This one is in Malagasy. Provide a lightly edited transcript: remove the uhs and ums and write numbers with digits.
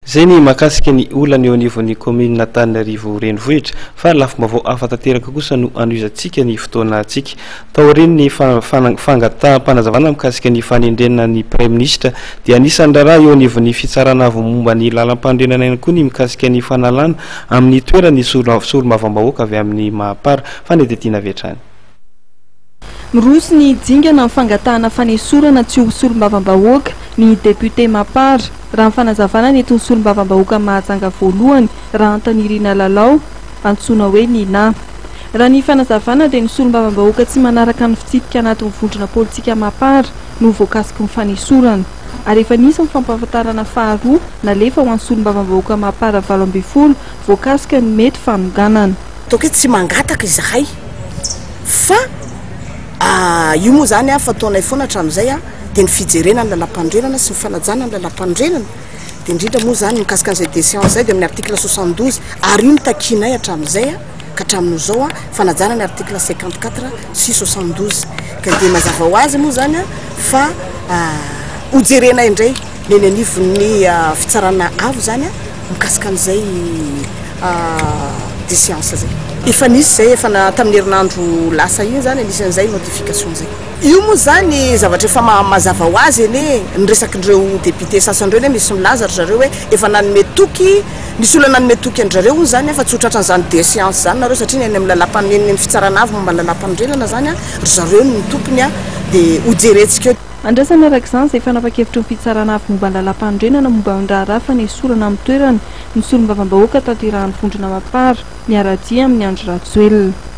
Zay ny mahakasika ny olana eo anivon'ny commune Antananarivo renivohitra fa lafim-baovao hafa tanteraka kosa no anoizantsika ny fotoana antsika. Tao aorian'ny fangataham-panazavana mikasika ny fanendrena ny Premier Ministre dia anisan'ny raharaha eo anivon'ny fitsarana avy momba ny lalam-pandrenana ihany koa ny mikasika ny fanalana amin'ny toerany solombavambahoaka avy amin'ny Mahapara fanedetiana vetrany. Miroso ny dingana fangatahana fanesorana tsy ho solombavambahoaka ny député Mahapara raha ny fanazavana ny eto ny solombavambahoaka Mahajanga voalohany raha Antanirina Lalao antsoina hoe Nina. Raha ny fanazavana dia ny solombavambahoaka tsy manaraka ny fitsipika anatin'ny vondrona politika Mahapara no voakasiky ny fanesorana ary efa nisy ny fampahafantarana faharoa nalefa ho an'ny solombavambahoaka Mahapara 12 voakasiky ny mety fanonganana. Toke tsy mangataka izahay fa io moa zany fataonay foana hatramin'izay dia ny fijerenany lalam-pandrenana sy ny fanajana ny lalam-pandrenana dia indrindra moa zany mikasika an'izay décision zay dia amin'ny article 72 ary io mitakinay hatramin'izay ka hatramin'izao fanajana ny article 54 sy 72 ka dia mazava ho azy moa zany fa hojerenay indray neny anivon'ny fitsarana avo zany mikasika an'izay décision zay. Efa nisy zay efa tamin'ny herinandro lasa iny zany nisy an'izay notification zay. Io moa zany zavatra efa mazava ho azy eny ny resakindreo député sasandreo eny misy milaza ry zareo hoe efa nanome toky nisy olona nanome toky andrareo ony zany fa tsy hotratran'izany décision zany nareo satria eny amin'ny lalam-pandrenana fitsarana avy momba lalam-pandrenana zany ry zareo ny tompony dia hojerentsika eo. Andrasana araka izany izay fanapa-kevitra ny fitsarana avy momba lalam-pandrenana momba ny raharaha fanesorana amin'ny toerana ny solombavambahoaka tanterahan'ny vondrona Mahapara miaradia amin'ny andro Rajoelina.